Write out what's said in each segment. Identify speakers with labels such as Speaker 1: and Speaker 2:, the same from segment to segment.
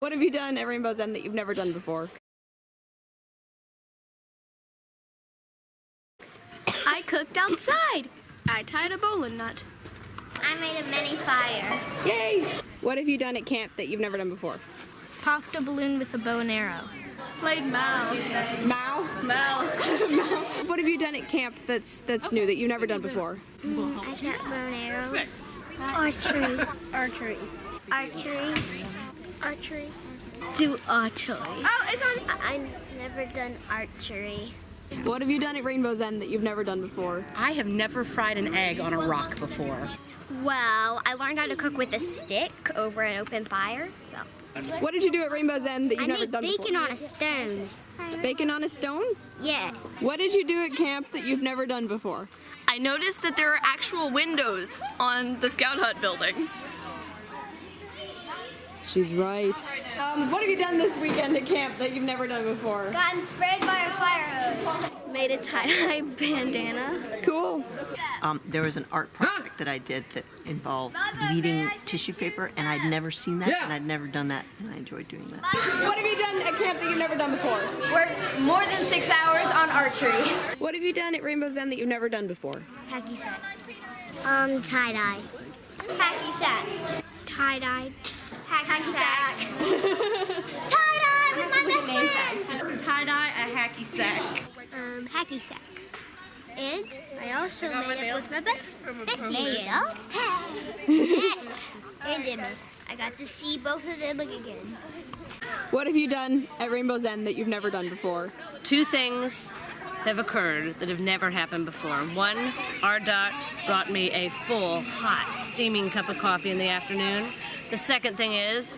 Speaker 1: What have you done at Rainbow's End that you've never done before?
Speaker 2: I cooked outside. I tied a bowling nut.
Speaker 3: I made a mini fire.
Speaker 1: Yay! What have you done at camp that you've never done before?
Speaker 2: Popped a balloon with a bow and arrow.
Speaker 4: Played Mal.
Speaker 1: Mal?
Speaker 4: Mal.
Speaker 1: What have you done at camp that's new that you've never done before?
Speaker 3: I shot bow and arrows. Archery.
Speaker 2: Do archery.
Speaker 3: Oh, it's on. I've never done archery.
Speaker 1: What have you done at Rainbow's End that you've never done before?
Speaker 5: I have never fried an egg on a rock before.
Speaker 3: Well, I learned how to cook with a stick over an open fire, so.
Speaker 1: What did you do at Rainbow's End that
Speaker 3: I
Speaker 1: you've never
Speaker 3: made
Speaker 1: done
Speaker 3: bacon
Speaker 1: before?
Speaker 3: on a stone.
Speaker 1: Bacon on a stone?
Speaker 3: Yes.
Speaker 1: What did you do at camp that you've never done before?
Speaker 4: I noticed that there are actual windows on the Scout Hut building.
Speaker 1: She's right. What have you done this weekend at camp that you've never done before?
Speaker 3: Gotten sprayed by a fire hose.
Speaker 2: Made a tie-dye bandana.
Speaker 1: Cool.
Speaker 6: There was an art project that I did that involved bleeding tissue paper, and I'd never seen that, and I'd never done that, and I enjoyed doing that.
Speaker 1: What have you done at camp that you've never done before?
Speaker 4: Worked more than 6 hours on archery.
Speaker 1: What have you done at Rainbow's End that you've never done before?
Speaker 3: Hacky sack. Tie-dye. Hacky sack. Tie-dye. Hacky sack. Tie-dye with my best friends.
Speaker 4: Tie-dye, a hacky sack.
Speaker 3: Hacky sack. And I also made it with my bestie. And Emma. I got to see both of them again.
Speaker 1: What have you done at Rainbow's End that you've never done before?
Speaker 7: Two things have occurred that have never happened before. One, our doc brought me a full, hot, steaming cup of coffee in the afternoon. The second thing is,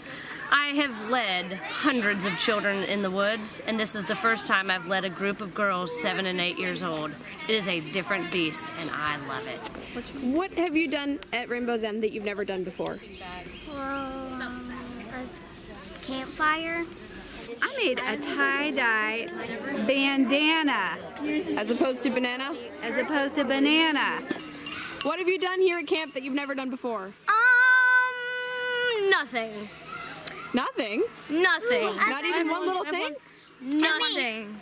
Speaker 7: I have led hundreds of children in the woods, and this is the first time I've led a group of girls 7 and 8 years old. It is a different beast, and I love it.
Speaker 1: What have you done at Rainbow's End that you've never done before?
Speaker 3: A campfire.
Speaker 8: I made a tie-dye bandana
Speaker 1: As opposed to banana?
Speaker 8: as opposed to banana.
Speaker 1: What have you done here at camp that you've never done before?
Speaker 2: Nothing.
Speaker 1: Nothing?
Speaker 2: Nothing.
Speaker 1: Not even one little thing?
Speaker 2: Nothing.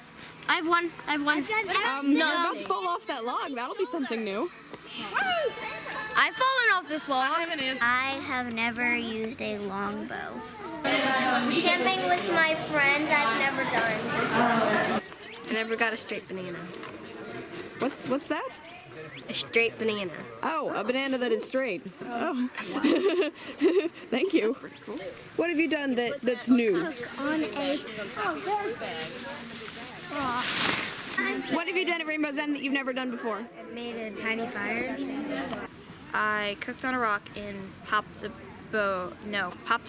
Speaker 2: I've won.
Speaker 1: You're about to fall off that log. That'll be something new.
Speaker 2: I've fallen off this log.
Speaker 3: I have never used a longbow. Camping with my friends, I've never done.
Speaker 2: I never got a straight banana.
Speaker 1: What's that?
Speaker 2: A straight banana.
Speaker 1: Oh, a banana that is straight. Oh. Thank you. What have you done that's new?
Speaker 3: On a.
Speaker 1: What have you done at Rainbow's End that you've never done before?
Speaker 2: Made a tiny fire.
Speaker 4: I cooked on a rock and popped a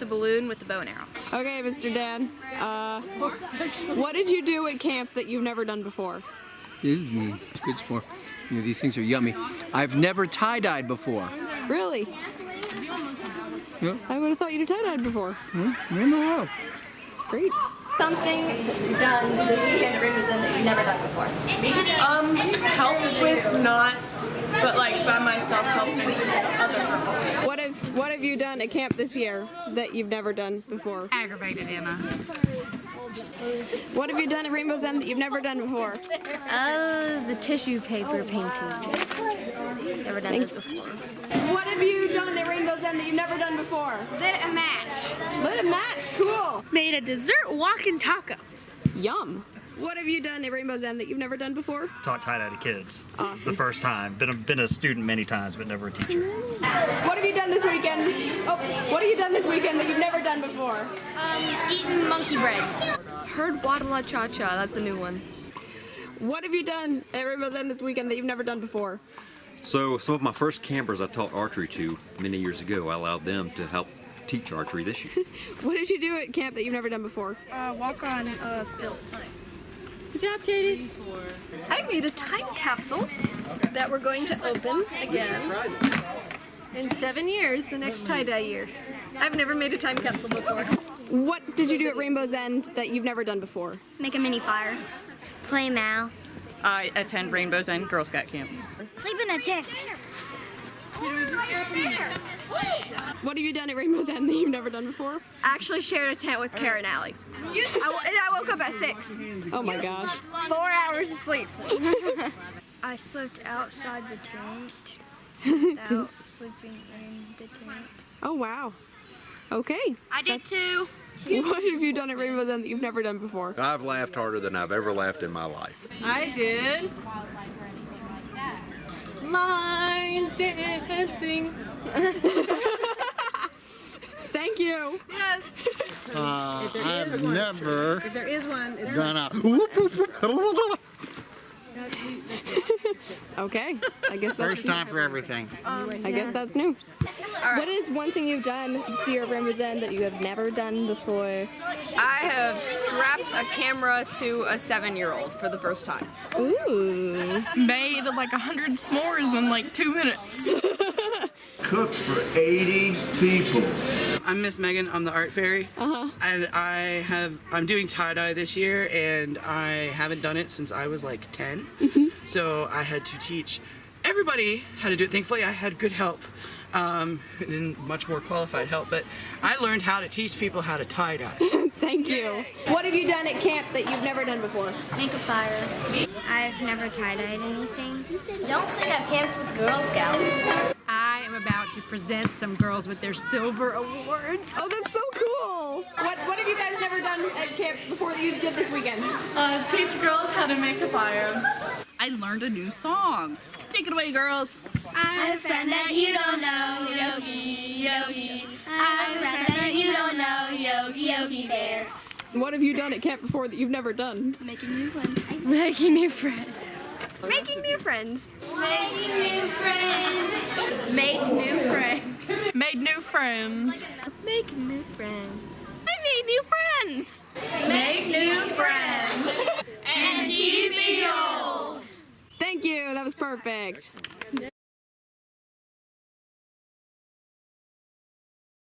Speaker 4: balloon with a bow and arrow.
Speaker 1: Okay, Mr. Dan. What did you do at camp that you've never done before?
Speaker 9: It's good sport. You know, these things are yummy. I've never tie-dyed before.
Speaker 1: Really?
Speaker 9: Yeah.
Speaker 1: I would have thought you'd have tie-dyed before.
Speaker 9: Never have.
Speaker 1: It's great.
Speaker 4: Something done this weekend at Rainbow's End that you've never done before. Help with knots, but like by myself helping other girls.
Speaker 1: What have you done at camp this year that you've never done before?
Speaker 5: Aggravated Emma.
Speaker 1: What have you done at Rainbow's End that you've never done before?
Speaker 2: The tissue paper painting. Never done this before.
Speaker 1: What have you done at Rainbow's End that you've never done before?
Speaker 2: Lit a match.
Speaker 1: Lit a match. Cool.
Speaker 2: Made a dessert walking taco.
Speaker 1: Yum. What have you done at Rainbow's End that you've never done before?
Speaker 10: Taught tie-dye to kids. It's the first time. Been a student many times, but never a teacher.
Speaker 1: What have you done this weekend? Oh, what have you done this weekend that you've never done before?
Speaker 2: Eating monkey bread.
Speaker 4: Heard Wadala Cha Cha, that's a new one.
Speaker 1: What have you done at Rainbow's End this weekend that you've never done before?
Speaker 11: So some of my first campers I taught archery to many years ago, I allowed them to help teach archery this year.
Speaker 1: What did you do at camp that you've never done before?
Speaker 4: Walk on stilts.
Speaker 8: Good job, Katie.
Speaker 4: I made a time capsule that we're going to open again in 7 years, the next tie-dye year. I've never made a time capsule before.
Speaker 1: What did you do at Rainbow's End that you've never done before?
Speaker 2: Make a mini fire.
Speaker 3: Play Mal.
Speaker 5: I attend Rainbow's End Girl Scout Camp.
Speaker 3: Sleep in a tent.
Speaker 1: What have you done at Rainbow's End that you've never done before?
Speaker 4: Actually shared a tent with Karen and Allie. I woke up at 6.
Speaker 1: Oh my gosh.
Speaker 4: 4 hours of sleep.
Speaker 2: I slept outside the tent without sleeping in the tent.
Speaker 1: Oh wow. Okay.
Speaker 4: I did too.
Speaker 1: What have you done at Rainbow's End that you've never done before?
Speaker 12: I've laughed harder than I've ever laughed in my life.
Speaker 4: I did. Line dancing.
Speaker 1: Thank you.
Speaker 4: Yes.
Speaker 13: I've never
Speaker 4: If there is one, it's
Speaker 13: gone out.
Speaker 1: Okay. I guess that's
Speaker 13: First time for everything.
Speaker 1: I guess that's new.
Speaker 14: What is one thing you've done this year at Rainbow's End that you have never done before?
Speaker 4: I have strapped a camera to a 7-year-old for the first time.
Speaker 14: Ooh.
Speaker 4: Made like 100 s'mores in like 2 minutes.
Speaker 15: Cooked for 80 people.
Speaker 16: I'm Miss Megan. I'm the art fairy. And I'm doing tie-dye this year, and I haven't done it since I was like 10. So I had to teach everybody how to do it. Thankfully, I had good help, and much more qualified help. But I learned how to teach people how to tie-dye.
Speaker 1: Thank you. What have you done at camp that you've never done before?
Speaker 3: Make a fire. I've never tie-dyed anything. Don't think I've camped with Girl Scouts.
Speaker 17: I am about to present some girls with their silver awards.
Speaker 1: Oh, that's so cool. What have you guys never done at camp before that you did this weekend?
Speaker 4: Teach girls how to make a fire.
Speaker 5: I learned a new song. Take it away, girls.
Speaker 3: I have a friend that you don't know, Yogi, Yogi. I have a friend that you don't know, Yogi, Yogi Bear.
Speaker 1: What have you done at camp before that you've never done?
Speaker 3: Making new friends.
Speaker 2: Making new friends.
Speaker 4: Making new friends.
Speaker 3: Making new friends.
Speaker 4: Make new friends. Made new friends.
Speaker 2: Making new friends.
Speaker 4: I made new friends. Make new friends. And keep it old.
Speaker 1: Thank you. That was perfect.